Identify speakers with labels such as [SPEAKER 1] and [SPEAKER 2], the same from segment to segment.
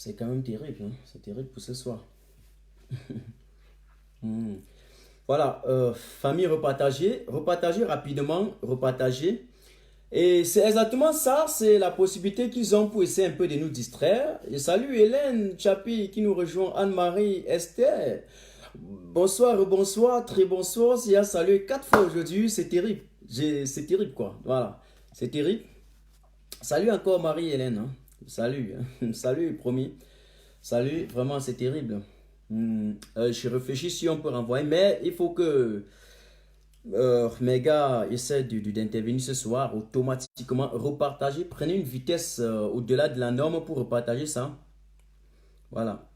[SPEAKER 1] C'est quand même terrible, hein. C'est terrible pour ce soir. Hmm. Voilà, famille repartagée, repartager rapidement, repartager. Et c'est exactement ça, c'est la possibilité qu'ils ont pour essayer un peu de nous distraire. Et salut Hélène Chapi qui nous rejoint, Anne-Marie, Esther. Bonsoir, bonsoir, très bonsoir. Il y a salué 4 fois aujourd'hui, c'est terrible. C'est terrible quoi, voilà, c'est terrible. Salut encore Marie-Hélène, hein. Salut, hein. Salut, promis. Salut, vraiment, c'est terrible. Je réfléchis si on peut renvoyer, mais il faut que mes gars essaient d'intervenir ce soir automatiquement. Repartager, prenez une vitesse au-delà de la norme pour repartager ça. Voilà,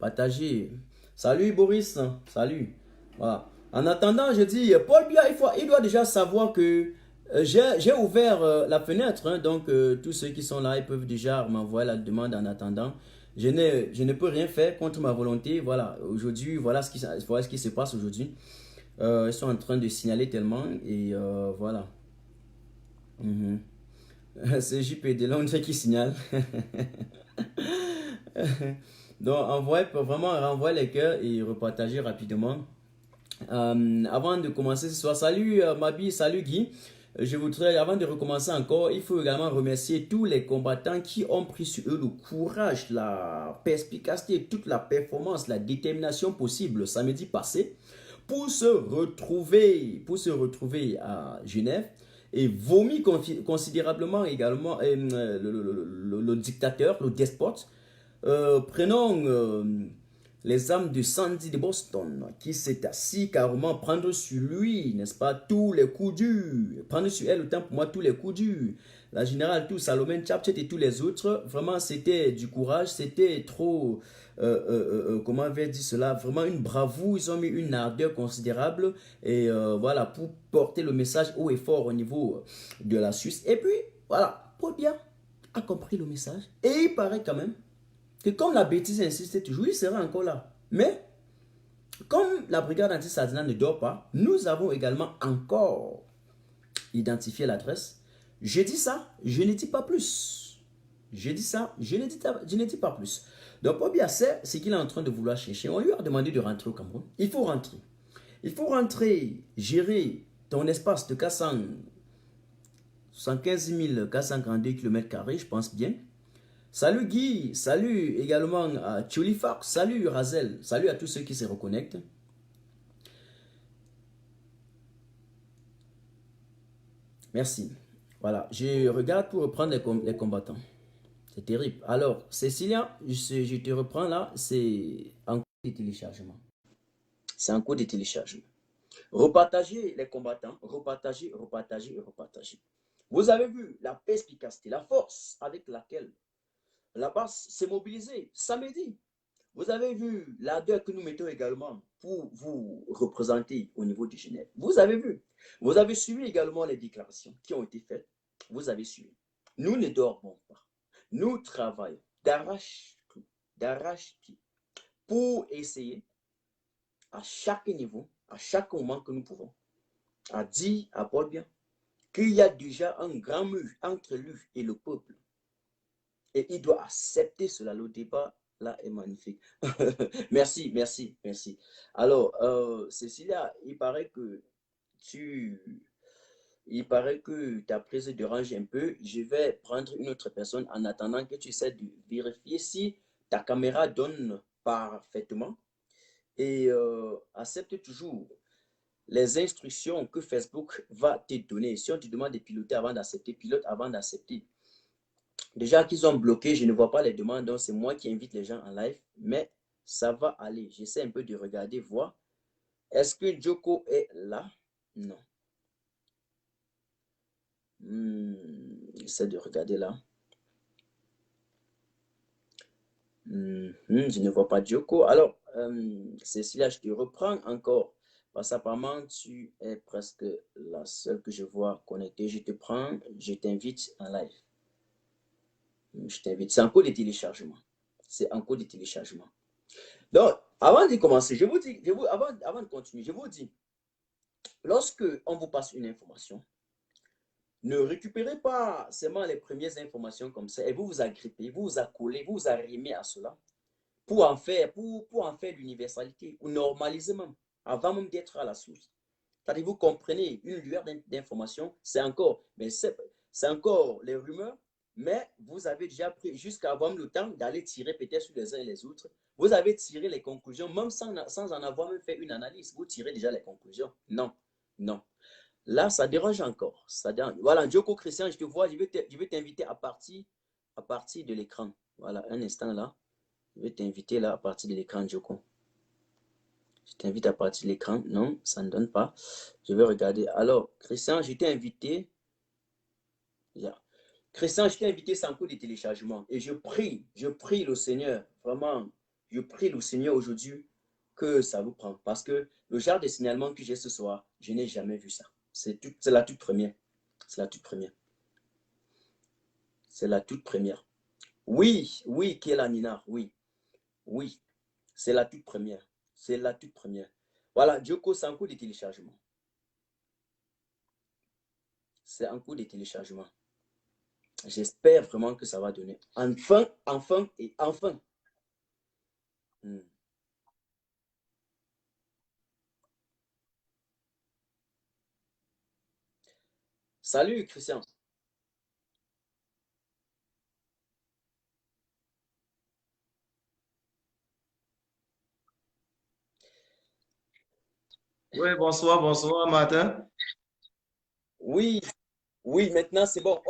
[SPEAKER 1] partager. Salut Boris, salut. Voilà. En attendant, je dis, Paul Biya, il doit déjà savoir que j'ai ouvert la fenêtre, hein, donc tous ceux qui sont là, ils peuvent déjà m'envoyer la demande en attendant. Je ne peux rien faire contre ma volonté. Voilà, aujourd'hui, voilà ce qui se passe aujourd'hui. Ils sont en train de signaler tellement et voilà. Mhm. C'est JP de Londres qui signale. Donc, vraiment renvoyer les cœurs et repartager rapidement. Avant de commencer ce soir, salut Mabi, salut Guy. Je voudrais, avant de recommencer encore, il faut également remercier tous les combattants qui ont pris sur eux le courage, la perspicacité, toute la performance, la détermination possible samedi passé pour se retrouver à Genève et vomi considérablement également le dictateur, le despote. Prenons les âmes de Sandy de Boston, qui s'est assis carrément prendre sur lui, n'est-ce pas, tous les coups durs, prendre sur elle autant pour moi tous les coups durs. La générale, tout, Salomon Chapchet et tous les autres, vraiment c'était du courage, c'était trop, comment on va dire cela, vraiment une bravoure, ils ont mis une ardeur considérable, et voilà, pour porter le message haut et fort au niveau de la Suisse. Et puis, voilà, Paul Biya a compris le message, et il paraît quand même que comme la bêtise insiste toujours, il sera encore là. Mais, comme la brigade anti-Sardina ne dort pas, nous avons également encore identifié l'adresse. Je dis ça, je ne dis pas plus. Je dis ça, je ne dis pas plus. Donc, Paul sait ce qu'il est en train de vouloir chercher. On lui a demandé de rentrer au Cameroun. Il faut rentrer. Il faut rentrer, gérer ton espace de 415 442 km², je pense bien. Salut Guy, salut également à Chulifax, salut Razel, salut à tous ceux qui se reconnectent. Merci. Voilà, je regarde pour reprendre les combattants. C'est terrible. Alors, Cécilia, je te reprends là, c'est en cours de téléchargement. C'est en cours de téléchargement. Repartagez les combattants, repartagez, repartagez, repartagez. Vous avez vu la perspicacité, la force avec laquelle la base s'est mobilisée samedi. Vous avez vu l'ardeur que nous mettons également pour vous représenter au niveau du Genève. Vous avez vu. Vous avez suivi également les déclarations qui ont été faites. Vous avez suivi. Nous ne dormons pas. Nous travaillons d'arrache-pied pour essayer à chaque niveau, à chaque moment que nous pouvons, à dire à Paul Biya qu'il y a déjà un grand mur entre lui et le peuple. Et il doit accepter cela. Le débat là est magnifique. Merci, merci, merci. Alors, Cécilia, tu, il paraît que ta prise dérange un peu. Je vais prendre une autre personne en attendant que tu essaies de vérifier si ta caméra donne parfaitement. Et accepte toujours les instructions que Facebook va te donner. Si on te demande de piloter avant d'accepter, pilote avant d'accepter. Déjà qu'ils ont bloqué, je ne vois pas les demandes, donc c'est moi qui invite les gens en live, mais ça va aller. J'essaie un peu de regarder, voir. Est-ce que Joko est là? Non. J'essaie de regarder là. Je ne vois pas Joko. Alors, Cécilia, je te reprends encore. Parce qu'apparemment, tu es presque la seule que je vois connectée. Je te prends, je t'invite en live. Je t'invite. C'est en cours de téléchargement. C'est en cours de téléchargement. Donc, avant de commencer, je vous dis, avant de continuer, je vous dis, lorsque on vous passe une information, Ne récupérez pas seulement les premières informations comme ça et vous vous agrippez, vous vous accolez, vous vous arrimez à cela pour en faire l'universalité, ou normaliser même, avant même d'être à la source. C'est-à-dire, vous comprenez, une lueur d'information, c'est encore les rumeurs, mais vous avez déjà pris, jusqu'à avoir le temps d'aller tirer peut-être sur les uns et les autres. Vous avez tiré les conclusions, même sans en avoir même fait une analyse. Vous tirez déjà les conclusions. Non, non. Là, ça dérange encore. Ça dérange. Voilà, Joko Christian, je te vois, je vais t'inviter à partir de l'écran. Voilà, un instant là. Je vais t'inviter là à partir de l'écran, Joko. Je t'invite à partir de l'écran. Non, ça ne donne pas. Je vais regarder. Alors, Christian, je t'ai invité. Yeah. Christian, je t'ai invité sans coût de téléchargement. Et je prie le Seigneur, vraiment, je prie le Seigneur aujourd'hui que ça vous prend. Parce que le genre de signalement que j'ai ce soir, je n'ai jamais vu ça. C'est la toute première. C'est la toute première. C'est la toute première. Oui, oui, Kéla Nina, oui, oui, c'est la toute première. C'est la toute première. Voilà, Joko, c'est un coût de téléchargement. C'est un coût de téléchargement. J'espère vraiment que ça va donner. Enfin, enfin et enfin. Hmm. Salut, Christian.
[SPEAKER 2] Oui, bonsoir, bonsoir, Martin.
[SPEAKER 1] Oui, oui, maintenant c'est bon.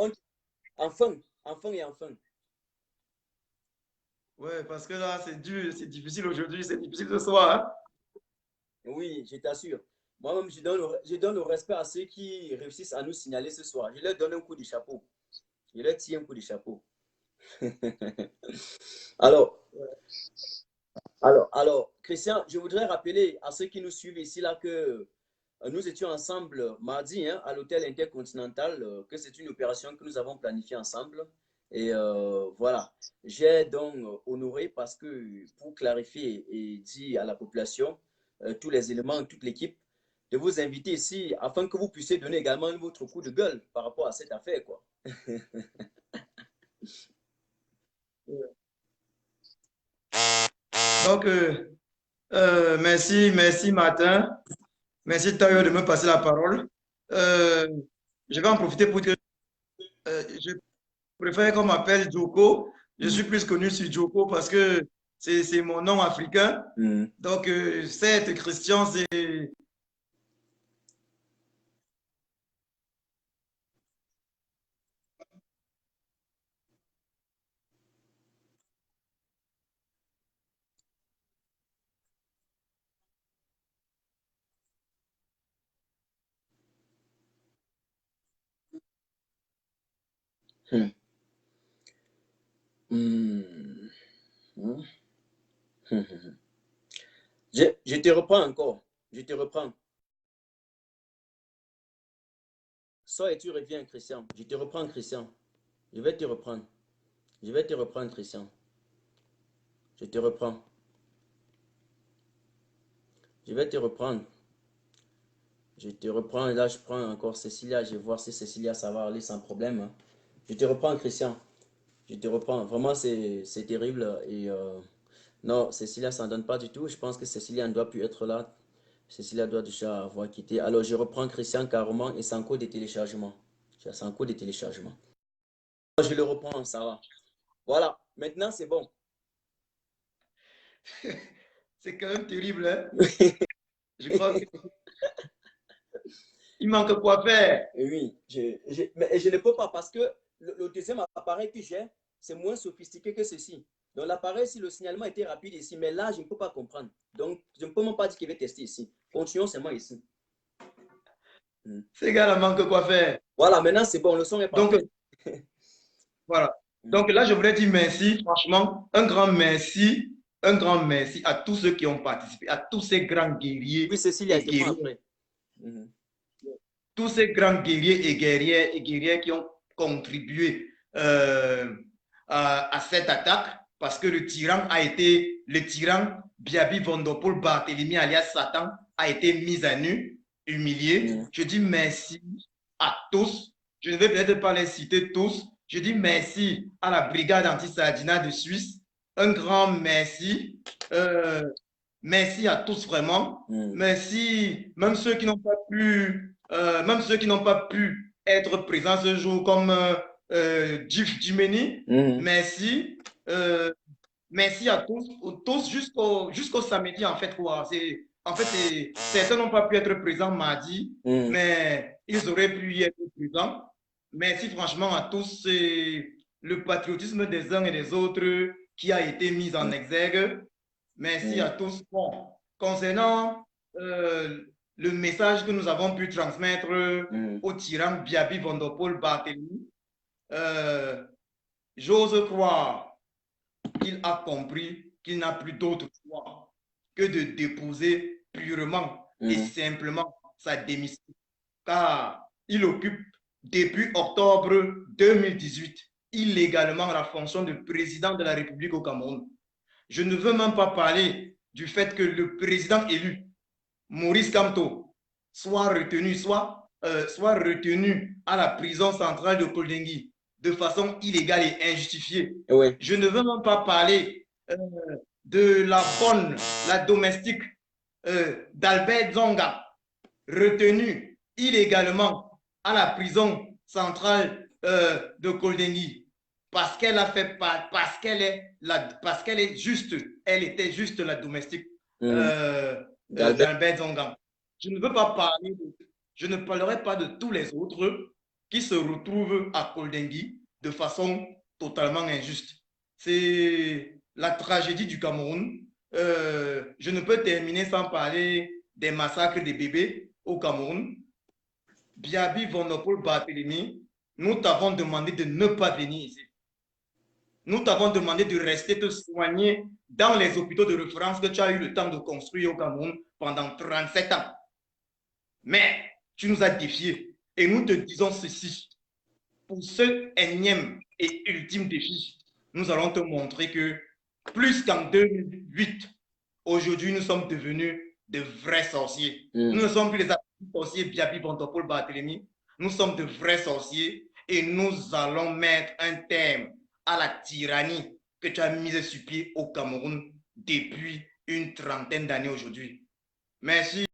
[SPEAKER 1] Enfin, enfin et enfin.
[SPEAKER 2] Oui, parce que là, c'est dur, c'est difficile aujourd'hui, c'est difficile ce soir, hein.
[SPEAKER 1] Oui, je t'assure. Moi-même, je donne le respect à ceux qui réussissent à nous signaler ce soir. Je leur donne un coup de chapeau. Je leur tire un coup de chapeau. Alors, Christian, je voudrais rappeler à ceux qui nous suivent ici là que nous étions ensemble mardi hein, à l'hôtel Intercontinental, que c'est une opération que nous avons planifiée ensemble. Et voilà, j'ai donc honoré parce que pour clarifier et dire à la population tous les éléments, toute l'équipe, de vous inviter ici afin que vous puissiez donner également votre coup de gueule par rapport à cette affaire, quoi.
[SPEAKER 2] Donc, merci, merci, Martin. Merci, Tayo, de me passer la parole. Euh, je vais en profiter pour dire je préfère qu'on m'appelle Joko. Je suis plus connu sur Joko parce que c'est mon nom africain.
[SPEAKER 1] Mm.
[SPEAKER 2] Donc, cette Christian, c'est...
[SPEAKER 1] Mm. Mm. Mm. Je te reprends encore. Je te reprends. Sors et tu reviens, Christian. Je te reprends, Christian. Je vais te reprendre. Je vais te reprendre, Christian. Je te reprends. Je vais te reprendre. Je te reprends. Et là, je prends encore Cécilia. Je vais voir si Cécilia, ça va aller sans problème, hein. Je te reprends, Christian. Je te reprends. Vraiment, c'est terrible. Et non, Cécilia, ça ne donne pas du tout. Je pense que Cécilia ne doit plus être là. Cécilia doit déjà avoir quitté. Alors, je reprends Christian carrément et sans code de téléchargement. Sans code de téléchargement. Je le reprends, ça va. Voilà. Maintenant, c'est bon.
[SPEAKER 2] C'est quand même terrible, hein? Je crois qu'il manque quoi faire.
[SPEAKER 1] Oui, mais je ne peux pas parce que le deuxième appareil que j'ai, c'est moins sophistiqué que ceci. Donc l'appareil, si le signalement était rapide ici, mais là, je ne peux pas comprendre. Donc, je ne peux même pas dire qu'il va tester ici. Continuons seulement ici. Hmm.
[SPEAKER 2] Ces gars-là manquent quoi faire.
[SPEAKER 1] Voilà, maintenant c'est bon, le son est
[SPEAKER 2] Donc,
[SPEAKER 1] parfait.
[SPEAKER 2] voilà.
[SPEAKER 1] Hmm.
[SPEAKER 2] Donc là, je voulais dire merci, franchement, un grand merci à tous ceux qui ont participé, à tous ces grands
[SPEAKER 1] Oui,
[SPEAKER 2] guerriers
[SPEAKER 1] Cécilia, je
[SPEAKER 2] et
[SPEAKER 1] te prends
[SPEAKER 2] guerriers,
[SPEAKER 1] après. Mhm.
[SPEAKER 2] tous ces grands guerriers et guerrières qui ont contribué à cette attaque, parce que le tyran Biabi Vondopol Barthélemy alias Satan a été mis à nu, humilié.
[SPEAKER 1] Mhm.
[SPEAKER 2] Je dis merci à tous. Je ne vais peut-être pas les citer tous. Je dis merci à la brigade anti-Sardina de Suisse. Un grand merci. Merci à tous vraiment. Merci, même ceux qui n'ont pas pu, être présents ce jour, comme Jif Jimeni. Merci. Merci à tous jusqu'au samedi en fait quoi. Certains n'ont pas pu être présents mardi, mais ils auraient pu y être présents. Merci franchement à tous. C'est le patriotisme des uns et des autres qui a été mis en exergue. Merci à tous. Bon, concernant le message que nous avons pu transmettre au tyran Biaby Vondopol Barthélemy, j'ose croire qu'il a compris qu'il n'a plus d'autre choix que de déposer purement et simplement sa démission. Car il occupe depuis octobre 2018 illégalement la fonction de président de la République au Cameroun. Je ne veux même pas parler du fait que le président élu, Maurice Kamto, soit retenu à la prison centrale de Koldengui de façon illégale et injustifiée.
[SPEAKER 1] Oui.
[SPEAKER 2] Je ne veux même pas parler de la domestique d'Albert Zonga, retenu illégalement à la prison centrale de Koldengui parce qu'elle a fait parce qu'elle est juste, elle était juste la domestique d'Albert Zonga. Je ne veux pas parler je ne parlerai pas de tous les autres qui se retrouvent à Koldengui de façon totalement injuste. C'est la tragédie du Cameroun. Je ne peux terminer sans parler des massacres des bébés au Cameroun. Biaby Vondopol Barthélemy, nous t'avons demandé de ne pas venir ici. Nous t'avons demandé de rester te soigner dans les hôpitaux de référence que tu as eu le temps de construire au Cameroun pendant 37 ans. Mais tu nous as défiés et nous te disons ceci. Pour ce énième et ultime défi, nous allons te montrer que plus qu'en 2008, aujourd'hui, nous sommes devenus de vrais sorciers. Nous ne sommes plus les sorciers Biaby Vondopol Barthélemy. Nous sommes de vrais sorciers et nous allons mettre un terme à la tyrannie que tu as mise sur pied au Cameroun depuis une trentaine d'années aujourd'hui. Merci.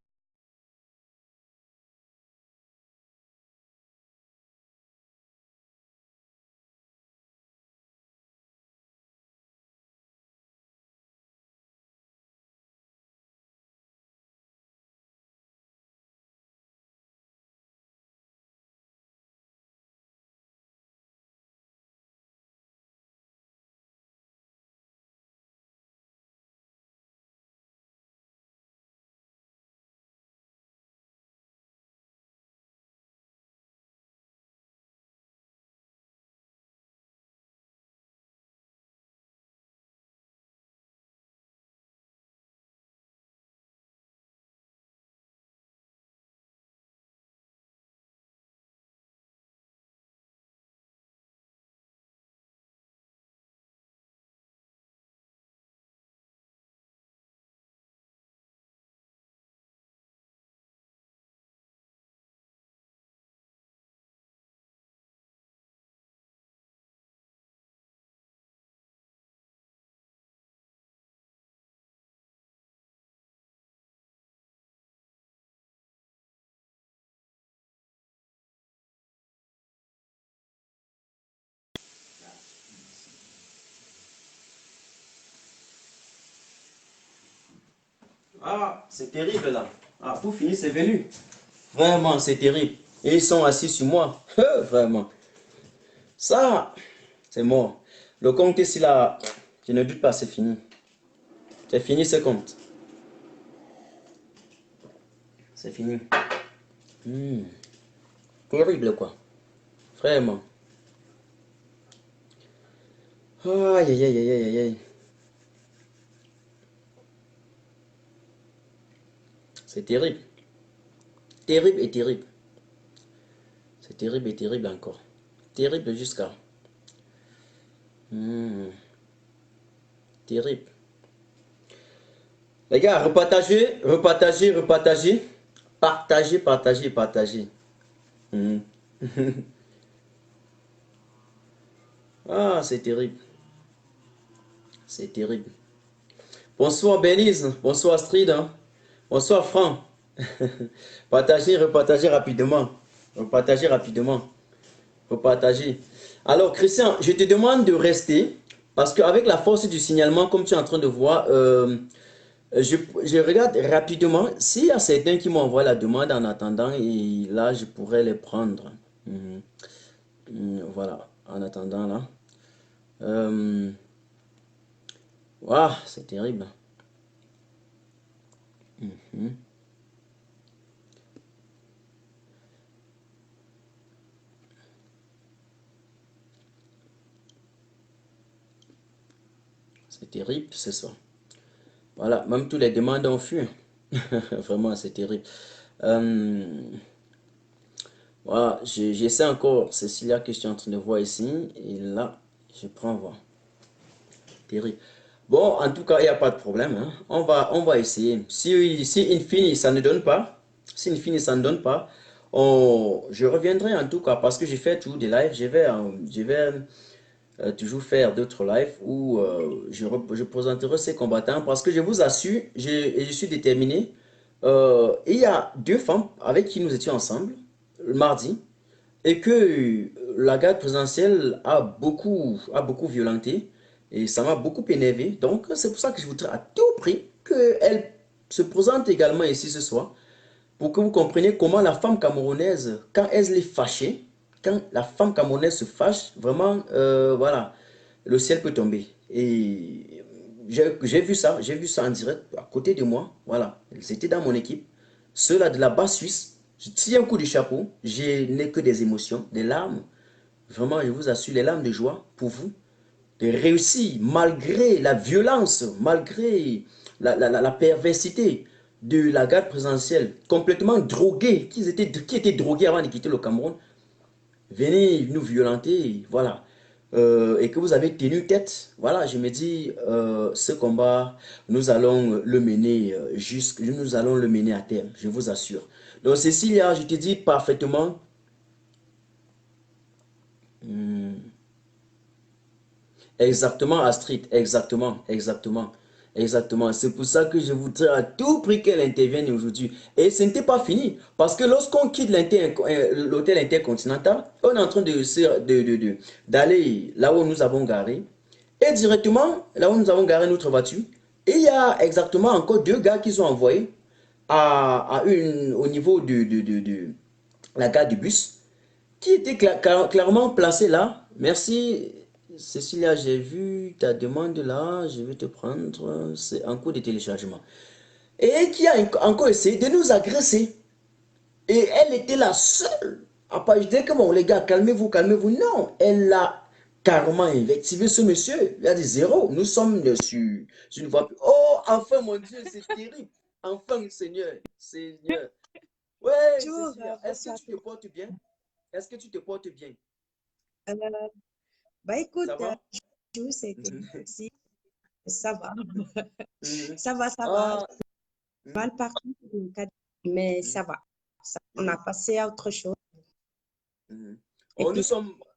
[SPEAKER 1] Ah, c'est terrible là. Ah, pour finir, c'est venu. Vraiment, c'est terrible. Et ils sont assis sur moi. Vraiment. Ça, c'est mort. Le compte ici là, je ne doute pas, c'est fini. C'est fini ce compte. C'est fini. Terrible quoi. Vraiment. Aïe aïe aïe aïe aïe aïe. C'est terrible. Terrible et terrible. C'est terrible et terrible encore. Terrible jusqu'à... Terrible. Les gars, repartagez, repartagez, repartagez. Partagez, partagez, partagez. Ah, c'est terrible. C'est terrible. Bonsoir Belize, bonsoir Astrid, hein. Bonsoir Franck. Partagez, repartagez rapidement. Repartagez rapidement. Repartagez. Alors Christian, je te demande de rester parce qu'avec la force du signalement, comme tu es en train de voir, je regarde rapidement s'il y a certains qui m'ont envoyé la demande en attendant et là je pourrais les prendre. Mhm. Voilà, en attendant là. Euh, c'est terrible. Mhm. C'est terrible, c'est ça. Voilà, même tous les demandes ont fui. Vraiment, c'est terrible. Euh, voilà, j'essaie encore. Cécilia que je suis en train de voir ici. Et là, je prends voir. Terrible. Bon, en tout cas, il n'y a pas de problème, hein. On va essayer. Si Infini, ça ne donne pas, si Infini, ça ne donne pas, je reviendrai en tout cas parce que j'ai fait toujours des lives. Je vais toujours faire d'autres lives où je présenterai ces combattants parce que je vous assure, je suis déterminé. Il y a deux femmes avec qui nous étions ensemble le mardi et que la garde présidentielle a beaucoup violenté et ça m'a beaucoup énervé. Donc c'est pour ça que je voudrais à tout prix qu'elle se présente également ici ce soir pour que vous compreniez comment la femme camerounaise, quand elle est fâchée, quand la femme camerounaise se fâche, vraiment, voilà, le ciel peut tomber. Et j'ai vu ça en direct à côté de moi. Voilà, c'était dans mon équipe. Ceux-là de la basse Suisse, je tire un coup de chapeau, je n'ai que des émotions, des larmes. Vraiment, je vous assure, les larmes de joie pour vous, de réussir malgré la violence, malgré la perversité de la garde présidentielle, complètement drogués, qui étaient drogués avant de quitter le Cameroun. Venez nous violenter, voilà. Et que vous avez tenu tête, voilà, je me dis, ce combat, nous allons le mener nous allons le mener à terme, je vous assure. Donc Cécilia, je te dis parfaitement, hmm, exactement, Astrid, exactement, exactement, exactement. C'est pour ça que je voudrais à tout prix qu'elle intervienne aujourd'hui. Et ce n'était pas fini, parce que lorsqu'on quitte l'hôtel intercontinental, on est en train d'aller là où nous avons garé, et directement là où nous avons garé notre voiture, et il y a exactement encore deux gars qui sont envoyés au niveau de la gare du bus qui était clairement placé là. Merci, Cécilia, j'ai vu ta demande là, je vais te prendre, c'est en cours de téléchargement. Et qui a encore essayé de nous agresser. Et elle était la seule. À part, je disais que bon, les gars, calmez-vous, calmez-vous. Non, elle a carrément invectivé ce monsieur. Il a dit zéro, nous sommes sur une voie. Oh, enfin, mon Dieu, c'est terrible. Enfin, Seigneur, Seigneur. Ouais,
[SPEAKER 3] Bonjour,
[SPEAKER 1] Cécilia, est-ce que
[SPEAKER 3] bonsoir.
[SPEAKER 1] tu te portes bien? Est-ce que tu te portes bien?
[SPEAKER 3] Euh, Bah écoute,
[SPEAKER 1] Ça va?
[SPEAKER 3] bonjour, c'était
[SPEAKER 1] Mhm.
[SPEAKER 3] ici. Ça va,
[SPEAKER 1] Mhm.
[SPEAKER 3] ça va, ça va.
[SPEAKER 1] Ah, mhm,
[SPEAKER 3] Mal partout, mais
[SPEAKER 1] mhm,
[SPEAKER 3] ça va. On a
[SPEAKER 1] mhm,
[SPEAKER 3] passé à autre chose.
[SPEAKER 1] mhm.
[SPEAKER 3] Et
[SPEAKER 1] Oh,
[SPEAKER 3] puis,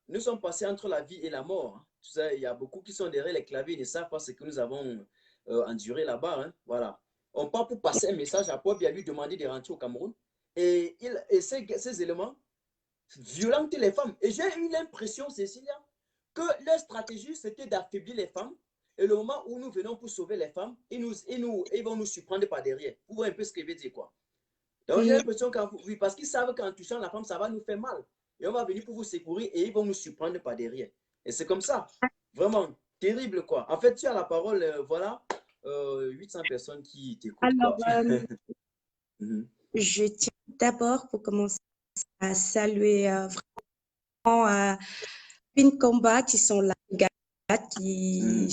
[SPEAKER 1] nous sommes passés entre la vie et la mort, hein. Tu sais, il y a beaucoup qui sont derrière les claviers, ils ne savent pas ce que nous avons enduré là-bas, hein. Voilà. On part pour passer un message à Paul, il a lui demander de rentrer au Cameroun. Et ces éléments violentent les femmes. Et j'ai eu l'impression, Cécilia, que leur stratégie, c'était d'affaiblir les femmes. Et le moment où nous venons pour sauver les femmes, ils vont nous surprendre par derrière. Vous voyez un peu ce que je veux dire, quoi. Donc j'ai
[SPEAKER 3] hum,
[SPEAKER 1] l'impression oui, parce qu'ils savent qu'en touchant la femme, ça va nous faire mal. Et on va venir pour vous secourir et ils vont nous surprendre par derrière. Et c'est comme ça. Vraiment, terrible quoi. En fait, tu as la parole, voilà, 800 personnes qui t'écoutent
[SPEAKER 3] alors,
[SPEAKER 1] quoi. Mhm,
[SPEAKER 3] je tiens d'abord pour commencer à saluer vraiment une combat qui sont là, les gars qui
[SPEAKER 1] mhm,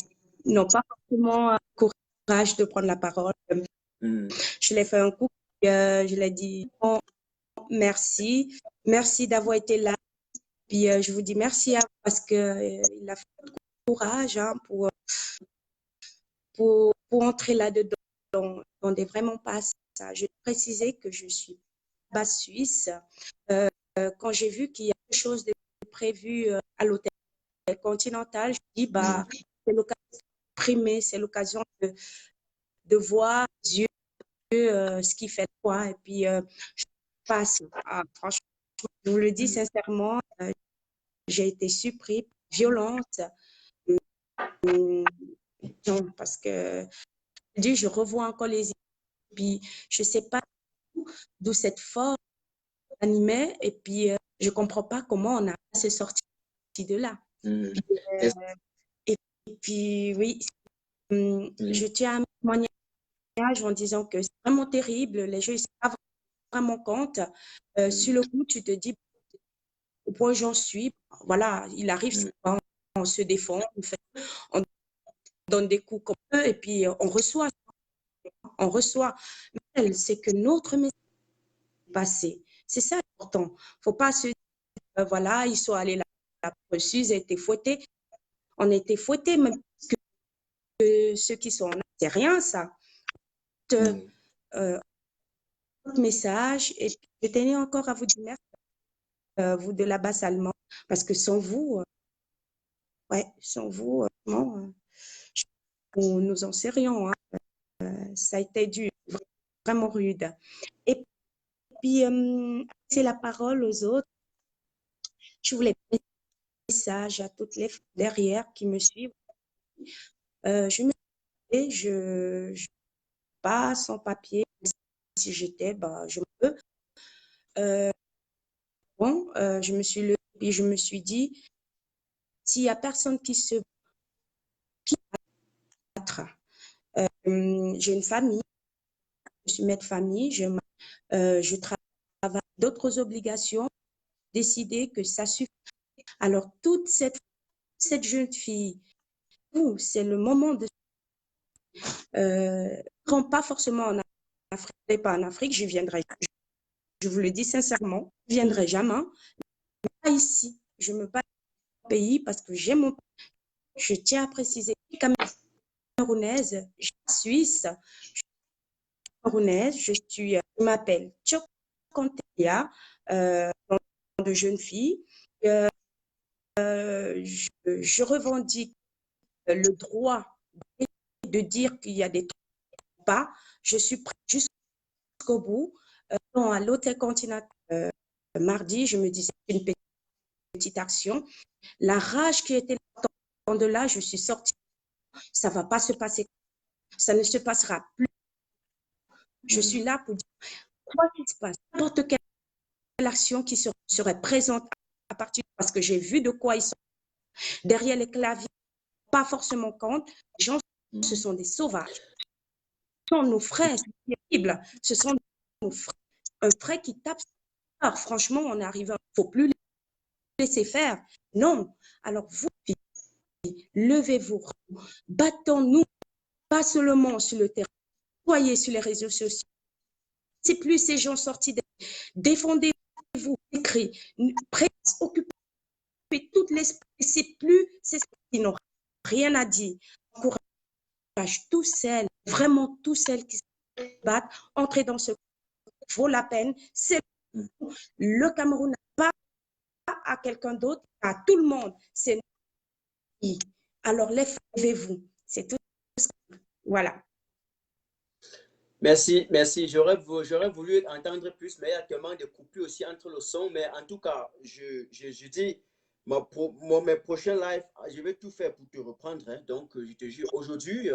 [SPEAKER 3] n'ont pas forcément courage de prendre la parole.
[SPEAKER 1] mhm,
[SPEAKER 3] Je l'ai fait un coup, je l'ai dit bon, merci, merci d'avoir été là. Puis je vous dis merci à vous parce que il a fait courage hein, pour entrer là-dedans dans des vraiment pas ça. Je précisais que je suis pas suisse. Quand j'ai vu qu'il y a quelque chose de prévu à l'hôtel, continentale, je dis, bah, c'est l'occasion d'exprimer, c'est l'occasion de voir Dieu ce qu'il fait de toi. Et puis, je passe. Ah, franchement, je vous le dis sincèrement, j'ai été surpris, violente. Non, parce que je revois encore les images, puis je ne sais pas d'où cette force animait, et puis je ne comprends pas comment on a se sorti de là. Et puis, oui, je tiens à témoigner en disant que c'est vraiment terrible, les gens ne se rendent pas vraiment compte. Sur le coup, tu te dis, au point où j'en suis, voilà, il arrive, on se défend, on donne des coups comme eux, et puis on reçoit. C'est que notre message est passé. C'est ça important. Il ne faut pas se dire, voilà, ils sont allés là, la reçue, ils ont été fouettés. On a été fouettés, même que ceux qui sont là, c'est rien, ça. Message, et je tenais encore à vous dire merci, vous de la basse allemande, parce que sans vous, sans vous, nous en serions. Hein. Ça a été dur, vraiment rude. Et puis, c'est la parole aux autres. Je voulais donner un message à toutes les femmes derrière qui me suivent. Je pas sans papier. Si j'étais, bah, je peux. Je me suis levée et je me suis dit, s'il n'y a personne qui battra, j'ai une famille, je suis mère de famille, je travaille d'autres obligations, décider que ça suffit. Alors, toute cette jeune fille, c'est le moment de pas forcément en Afrique, pas en Afrique, je viendrai. Je vous le dis sincèrement, je ne viendrai jamais. Pas ici. Je me bats dans mon pays parce que j'ai mon. Je tiens à préciser, camerounaise, je suis suisse, je suis camerounaise, je m'appelle Tchokonteya, de jeune fille. Je revendique le droit de dire qu'il y a des trucs pas. Je suis prête jusqu'au bout. À l'hôtel Continental, mardi, je me disais une petite action. La rage qui était de là, je suis sortie. Ça ne va pas se passer. Ça ne se passera plus. Je suis là pour dire quoi qu'il se passe, n'importe quelle action qui serait présente à partir, parce que j'ai vu de quoi ils sont derrière les claviers, pas forcément compte. Les gens, ce sont des sauvages. Ce sont nos frères, c'est terrible. Ce sont nos frères. Un frère qui tape, franchement, on arrive, il ne faut plus laisser faire. Non. Alors, vous, levez-vous, battons-nous, pas seulement sur le terrain, soyez sur les réseaux sociaux. C'est plus ces gens sortis, défendez-vous, écrit, presse, occupez toutes les, c'est plus ces qui n'ont rien à dire. Encourage tous celles, vraiment tous celles qui se battent, entrez dans ce vaut la peine. C'est le Cameroun n'a pas à quelqu'un d'autre, à tout le monde. C'est nous. Alors levez-vous. C'est tout. Voilà.
[SPEAKER 1] Merci, merci. J'aurais voulu entendre plus, mais il y a tellement de coupures aussi entre le son. Mais en tout cas, je dis, mes prochains lives, je vais tout faire pour te reprendre. Hein. Donc, je te jure, aujourd'hui,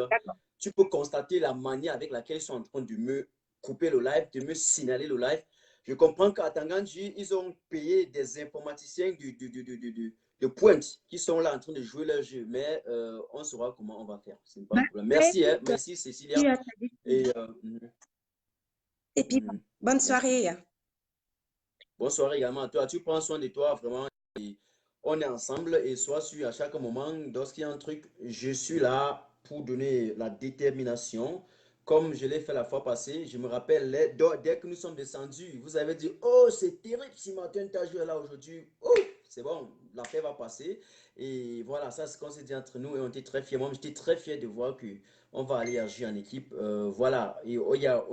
[SPEAKER 1] tu peux constater la manière avec laquelle ils sont en train de me couper le live, de me signaler le live. Je comprends qu'à Tanganji, ils ont payé des informaticiens de pointe qui sont là en train de jouer leur jeu. Mais on saura comment on va faire. C'est pas un problème. Merci, hein, merci Cécilia.
[SPEAKER 3] Et puis, bonne soirée.
[SPEAKER 1] Bonne soirée également à toi. Tu prends soin de toi, vraiment. Et on est ensemble et sois sûr à chaque moment, lorsqu'il y a un truc, je suis là pour donner la détermination. Comme je l'ai fait la fois passée, je me rappelle, dès que nous sommes descendus, vous avez dit, oh, c'est terrible si Martin t'a joué là aujourd'hui. Oh, c'est bon, la paix va passer. Et voilà, ça c'est ce qu'on s'est dit entre nous et on était très fiers. Moi, j'étais très fier de voir que on va aller agir en équipe. Voilà, et on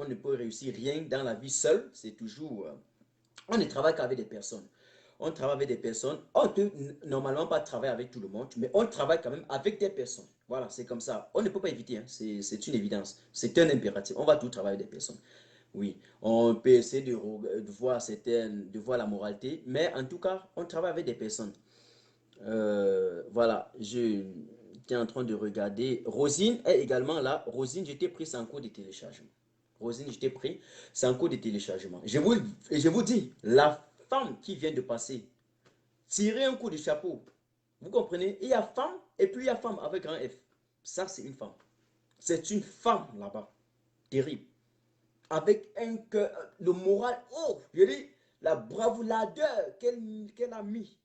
[SPEAKER 1] ne peut réussir rien dans la vie seul. C'est toujours, on ne travaille qu'avec des personnes. on travaille avec des personnes. On ne peut normalement pas travailler avec tout le monde, mais on travaille quand même avec des personnes. Voilà, c'est comme ça. On ne peut pas éviter, hein. C'est une évidence. C'est un impératif. On va tout travailler avec des personnes. Oui, on peut essayer de voir de voir la moralité, mais en tout cas, on travaille avec des personnes. Voilà, je suis en train de regarder. Rosine est également là. Rosine, je t'ai pris, c'est en cours de téléchargement. Rosine, je t'ai pris, c'est en cours de téléchargement. Je vous dis, la femme qui vient de passer, tirez un coup de chapeau. Vous comprenez? Il y a femme et puis il y a femme avec un F. Ça, c'est une femme. C'est une femme là-bas. Terrible. Avec un cœur, le moral, oh, je dis, la bravouladeur qu'elle a mis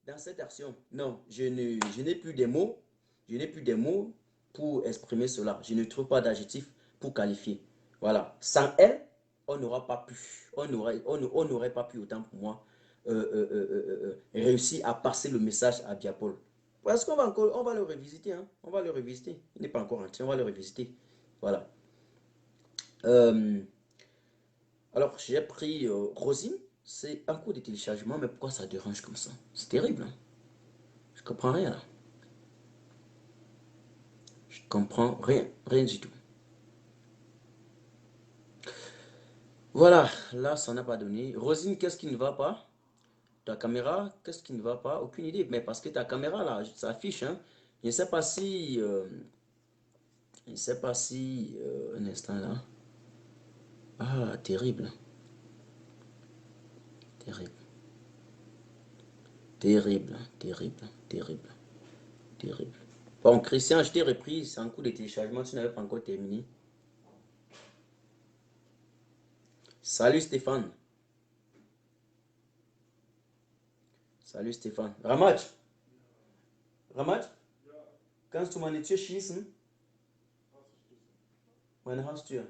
[SPEAKER 1] dans cette action. Non, je n'ai plus des mots. Je n'ai plus des mots pour exprimer cela. Je ne trouve pas d'adjectif pour qualifier. Voilà. Sans elle, on n'aura pas pu. On n'aurait pas pu, autant pour moi, réussir à passer le message à Biapol. Parce qu'on va encore, on va le revisiter. Hein. On va le revisiter. Il n'est pas encore entier, on va le revisiter. Voilà. Alors, j'ai pris Rosine. C'est un coup de téléchargement, mais pourquoi ça dérange comme ça? C'est terrible. Hein? Je comprends rien. Là. Je comprends rien. Rien du tout. Voilà. Là, ça n'a pas donné. Rosine, qu'est-ce qui ne va pas? Ta caméra, qu'est-ce qui ne va pas? Aucune idée. Mais parce que ta caméra, là, ça affiche. Hein? Je ne sais pas si... je ne sais pas si... un instant, là. Ah, terrible. Terrible. Terrible. Terrible. Terrible. Terrible. Bon, Christian, je t'ai repris. C'est un coup de téléchargement. Tu n'avais pas encore terminé. Salut Stéphane. Salut Stéphane. Ramat. Ramat. Kannst du meine Tür schließen? Meine Haustür.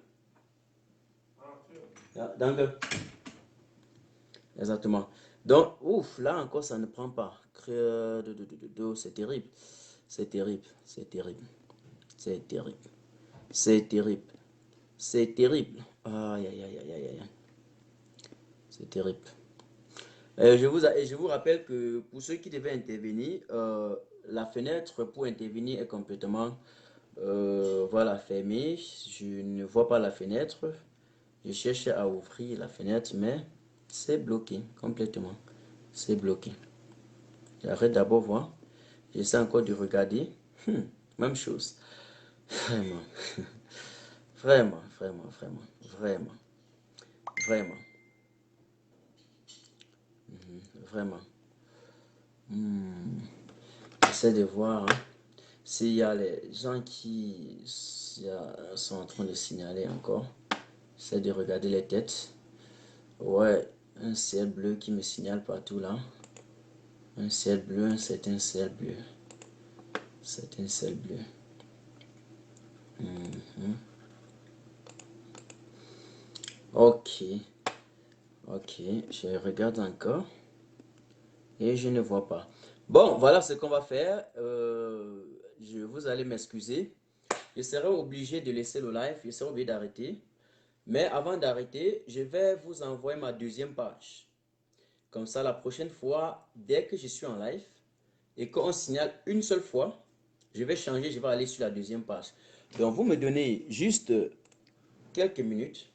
[SPEAKER 1] Ja, danke. Exactement. Donc, ouf, là encore, ça ne prend pas. C'est terrible. C'est terrible. C'est terrible. C'est terrible. C'est terrible. C'est terrible. Aïe, aïe, aïe, aïe, aïe, aïe. C'est terrible. Je vous rappelle que pour ceux qui devaient intervenir, la fenêtre pour intervenir est complètement voilà, fermée. Je ne vois pas la fenêtre. Je cherche à ouvrir la fenêtre, mais c'est bloqué complètement. C'est bloqué. J'arrête d'abord voir. J'essaie encore de regarder. Même chose. Vraiment. Vraiment, vraiment, vraiment, vraiment, vraiment. Vraiment. J'essaie de voir hein, s'il y a les gens qui sont en train de signaler encore. J'essaie de regarder les têtes. Ouais, un ciel bleu qui me signale partout là. Un ciel bleu, c'est un ciel bleu. C'est un ciel bleu. Ok. Ok, je regarde encore. Et je ne vois pas. Bon, voilà ce qu'on va faire. Vous allez m'excuser. Je serai obligé de laisser le live. Je serai obligé d'arrêter. Mais avant d'arrêter, je vais vous envoyer ma deuxième page. Comme ça, la prochaine fois, dès que je suis en live et qu'on signale une seule fois, je vais changer, je vais aller sur la deuxième page. Donc, vous me donnez juste quelques minutes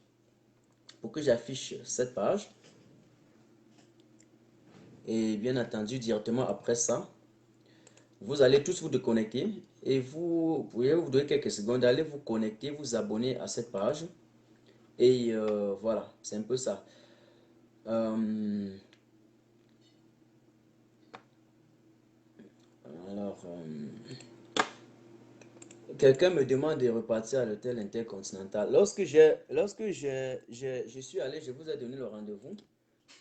[SPEAKER 1] pour que j'affiche cette page. Et bien entendu, directement après ça, vous allez tous vous déconnecter et vous pouvez vous donner quelques secondes, allez vous connecter, vous abonner à cette page. Et voilà, c'est un peu ça. Alors, quelqu'un me demande de repartir à l'hôtel Intercontinental. Je suis allé, je vous ai donné le rendez-vous.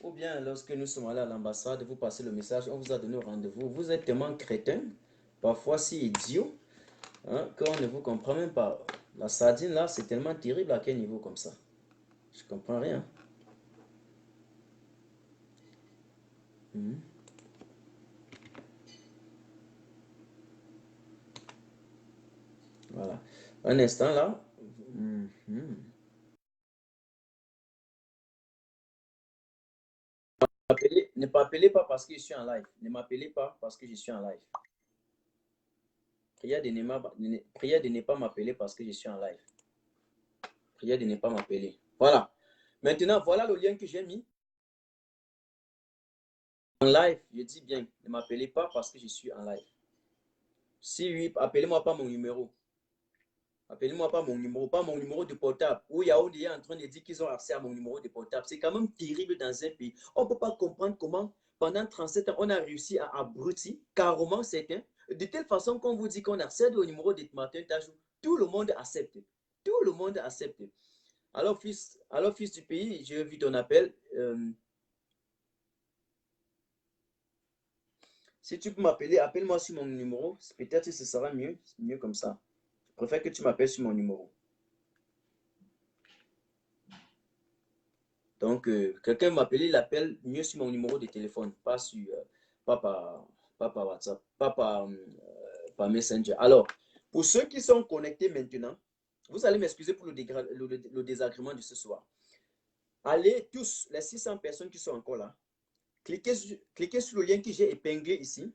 [SPEAKER 1] Ou bien lorsque nous sommes allés à l'ambassade, vous passez le message, on vous a donné le rendez-vous. Vous êtes tellement crétin, parfois si idiot, hein, qu'on ne vous comprend même pas. La sardine là, c'est tellement terrible à quel niveau comme ça? Je comprends rien. Voilà. Un instant là. Ne pas m'appelez pas parce que je suis en live. Ne m'appelez pas parce que je suis en live. Prière de ne pas m'appeler parce que je suis en live. Prière de ne pas m'appeler. Voilà. Maintenant, voilà le lien que j'ai mis. En live, je dis bien, ne m'appelez pas parce que je suis en live. Si oui, appelez-moi pas mon numéro. Appelez-moi pas mon numéro de portable. Où Yaoundé est en train de dire qu'ils ont accès à mon numéro de portable. C'est quand même terrible dans un pays. On ne peut pas comprendre comment, pendant 37 ans, on a réussi à abrutir carrément certains. De telle façon qu'on vous dit qu'on accède au numéro de Martin Tajou. Tout le monde accepte. Tout le monde accepte. Alors, fils du pays, j'ai vu ton appel. Si tu peux m'appeler, appelle-moi sur mon numéro. Peut-être que ce sera mieux. Mieux comme ça. Je préfère que tu m'appelles sur mon numéro. Donc, quelqu'un m'appelle, il appelle mieux sur mon numéro de téléphone, pas, pas, par WhatsApp, pas par Messenger. Alors, pour ceux qui sont connectés maintenant, vous allez m'excuser pour le désagrément de ce soir. Allez tous, les 600 personnes qui sont encore là, cliquez sur le lien que j'ai épinglé ici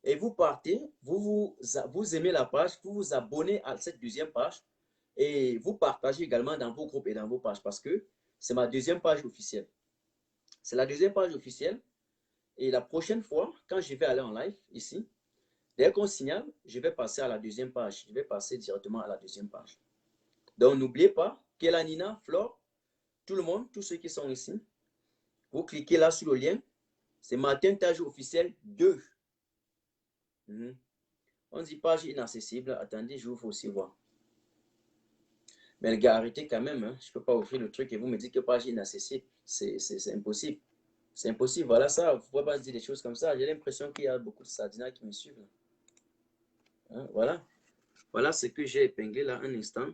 [SPEAKER 1] et vous partez, vous aimez la page, vous vous abonnez à cette deuxième page et vous partagez également dans vos groupes et dans vos pages parce que c'est ma deuxième page officielle. C'est la deuxième page officielle. Et la prochaine fois, quand je vais aller en live ici, dès qu'on signale, je vais passer à la deuxième page. Je vais passer directement à la deuxième page. Donc, n'oubliez pas, Kélanina, Flore, tout le monde, tous ceux qui sont ici, vous cliquez là sur le lien. C'est Martin Tajou officiel 2. On dit page inaccessible. Attendez, je vous fais aussi voir. Mais les gars, arrêtez quand même. Hein. Je ne peux pas ouvrir le truc et vous me dites que page inaccessible. C'est impossible. C'est impossible. Voilà ça. Vous ne pouvez pas dire des choses comme ça. J'ai l'impression qu'il y a beaucoup de sardinats qui me suivent. Hein, voilà. Voilà ce que j'ai épinglé là, un instant.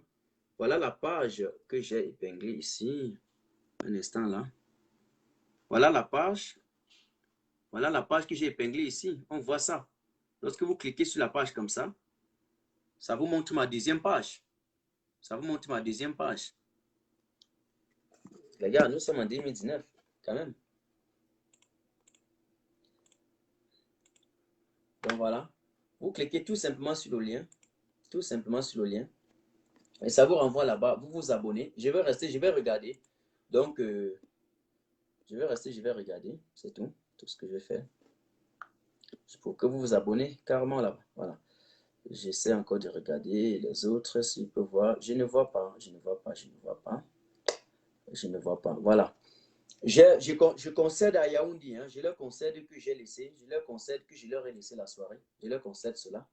[SPEAKER 1] Voilà la page que j'ai épinglée ici. Un instant là. Voilà la page. Voilà la page que j'ai épinglée ici. On voit ça. Lorsque vous cliquez sur la page comme ça, ça vous montre ma deuxième page. Ça vous montre ma deuxième page. Les gars, nous sommes en 2019, quand même. Donc voilà. Vous cliquez tout simplement sur le lien. Tout simplement sur le lien. Et ça vous renvoie là-bas. Vous vous abonnez. Je vais rester, je vais regarder. Donc, je vais rester, je vais regarder. C'est tout. Tout ce que je vais faire. Pour que vous vous abonnez carrément là-bas. Voilà. J'essaie encore de regarder les autres s'ils peuvent voir. Je ne vois pas. Je ne vois pas. Je ne vois pas. Je ne vois pas. Voilà. Je concède à Yaoundé. Hein, je leur concède que j'ai laissé. Je leur concède que je leur ai laissé la soirée. Je leur concède cela.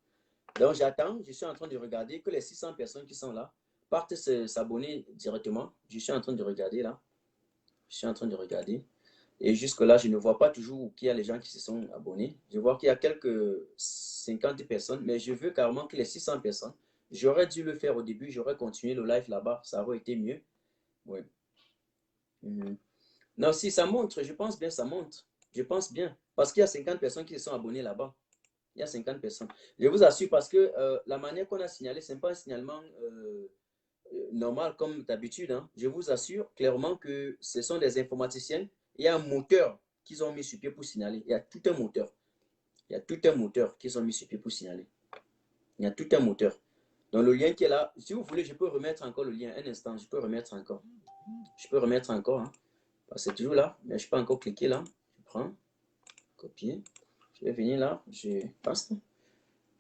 [SPEAKER 1] Donc, j'attends. Je suis en train de regarder que les 600 personnes qui sont là partent s'abonner directement. Je suis en train de regarder là. Je suis en train de regarder. Et jusque-là, je ne vois pas toujours qu'il y a les gens qui se sont abonnés. Je vois qu'il y a quelques 50 personnes, mais je veux carrément que les 600 personnes, j'aurais dû le faire au début, j'aurais continué le live là-bas, ça aurait été mieux. Oui. Non, si ça montre, je pense bien, ça montre. Je pense bien. Parce qu'il y a 50 personnes qui se sont abonnées là-bas. Il y a 50 personnes. Je vous assure, parce que la manière qu'on a signalé, ce n'est pas un signalement normal comme d'habitude. Hein. Je vous assure clairement que ce sont des informaticiens. Il y a un moteur qu'ils ont mis sur pied pour signaler. Il y a tout un moteur. Il y a tout un moteur qu'ils ont mis sur pied pour signaler. Il y a tout un moteur. Donc le lien qui est là, si vous voulez, je peux remettre encore le lien. Un instant, je peux remettre encore. Je peux remettre encore. Hein. C'est toujours là, mais je peux encore cliquer là. Je prends, copier. Je vais venir là, je paste.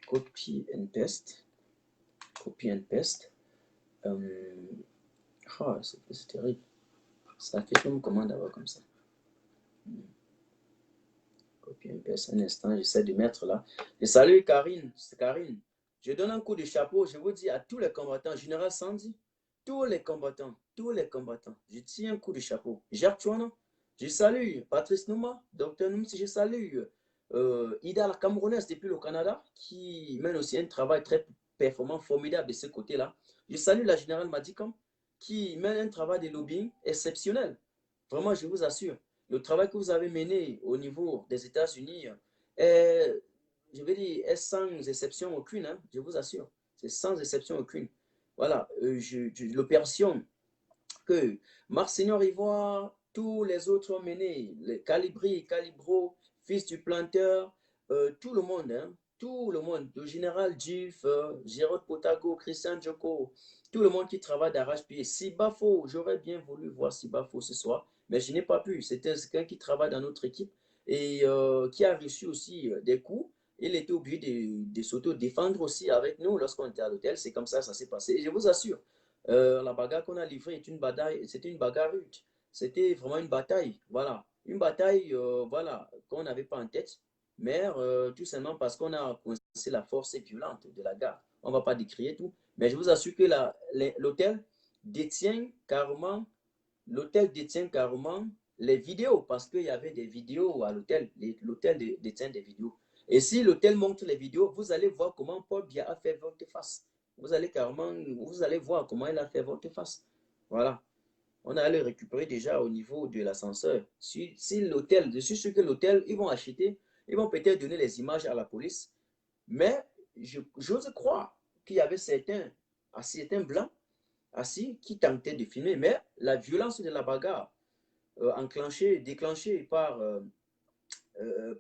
[SPEAKER 1] Copy and paste. Copy and paste. Oh, c'est terrible. Ça fait comme comment d'avoir comme ça. Copy and paste. Un instant, j'essaie de mettre là. Et salut Karine, c'est Karine. Je donne un coup de chapeau, je vous dis à tous les combattants, Général Sandy, tous les combattants, je tiens un coup de chapeau. Jacques Chouana, je salue Patrice Nouma, Docteur Noumsi, je salue Ida la Camerounaise depuis le Canada, qui mène aussi un travail très performant, formidable de ce côté-là. Je salue la Générale Madikam, qui mène un travail de lobbying exceptionnel. Vraiment, je vous assure, le travail que vous avez mené au niveau des États-Unis est, je vais dire, est sans exception aucune, hein, je vous assure. C'est sans exception aucune. Voilà, l'opération que Marc Seigneur Ivoire tous les autres ont mené, les Calibri, Calibro, fils du planteur, tout le monde, hein, tout le monde, le général Gif, Gérard Potago, Christian Djoko, tout le monde qui travaille d'arrache-pied. Sibafo, j'aurais bien voulu voir Sibafo ce soir, mais je n'ai pas pu. C'était quelqu'un qui travaille dans notre équipe et qui a reçu aussi des coups. Il était obligé de s'auto-défendre aussi avec nous lorsqu'on était à l'hôtel. C'est comme ça s'est passé. Et je vous assure, la bagarre qu'on a livrée est une bataille, c'était une bagarre rude. C'était vraiment une bataille, voilà. Une bataille, voilà, qu'on n'avait pas en tête, mais tout simplement parce qu'on a coincé la force violente de la gare. On ne va pas décrire tout, mais je vous assure que l'hôtel détient carrément, l'hôtel détient carrément les vidéos, parce qu'il y avait des vidéos à l'hôtel. L'hôtel détient des vidéos. Et si l'hôtel montre les vidéos, vous allez voir comment Paul Biya a fait volte-face. Vous allez voir comment il a fait volte-face. Voilà. On allait récupérer déjà au niveau de l'ascenseur. Si l'hôtel, je suis sûr que l'hôtel, ils vont acheter, ils vont peut-être donner les images à la police. Mais j'ose croire qu'il y avait certains blancs assis qui tentaient de filmer. Mais la violence de la bagarre, déclenchée par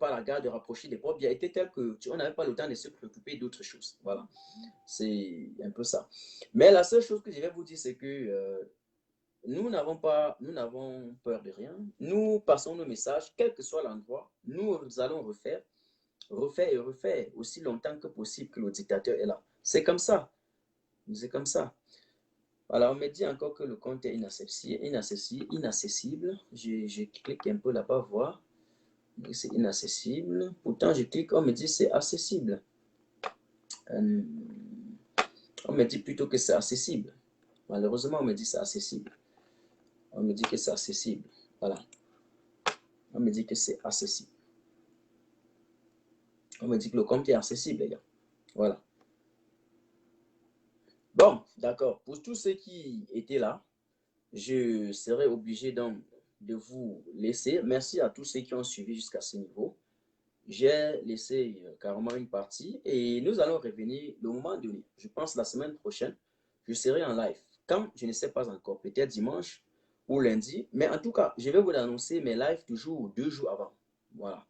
[SPEAKER 1] la garde rapprochée des propres, a été telle qu'on n'avait pas le temps de se préoccuper d'autres choses. Voilà. C'est un peu ça. Mais la seule chose que je vais vous dire, c'est que nous n'avons peur de rien. Nous passons nos messages, quel que soit l'endroit. Nous allons refaire et refaire aussi longtemps que possible que le dictateur est là. C'est comme ça. C'est comme ça. Voilà, on me dit encore que le compte est inaccessible. Je clique un peu là-bas, voir. C'est inaccessible. Pourtant, je clique, on me dit c'est accessible. On me dit plutôt que c'est accessible. Malheureusement, on me dit c'est accessible. On me dit que c'est accessible. Voilà. On me dit que c'est accessible. On me dit que le compte est accessible, les gars. Voilà. Bon, d'accord. Pour tous ceux qui étaient là, je serai obligé donc de vous laisser. Merci à tous ceux qui ont suivi jusqu'à ce niveau. J'ai laissé carrément une partie et nous allons revenir le moment donné. Je pense la semaine prochaine, je serai en live. Quand, je ne sais pas encore, peut-être dimanche ou lundi. Mais en tout cas, je vais vous annoncer mes lives toujours 2 jours avant. Voilà.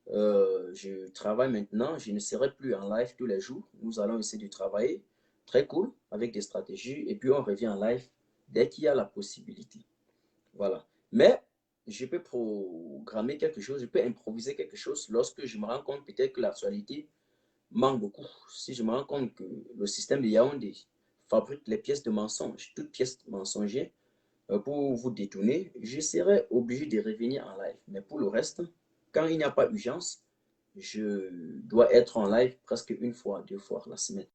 [SPEAKER 1] Je travaille maintenant, je ne serai plus en live tous les jours. Nous allons essayer de travailler très cool avec des stratégies et puis on revient en live dès qu'il y a la possibilité. Voilà. Mais je peux programmer quelque chose, je peux improviser quelque chose lorsque je me rends compte peut-être que l'actualité manque beaucoup. Si je me rends compte que le système de Yaoundé fabrique les pièces de mensonges, toutes pièces mensongères pour vous détourner, je serai obligé de revenir en live. Mais pour le reste, quand il n'y a pas urgence, je dois être en live presque 1 fois, 2 fois la semaine.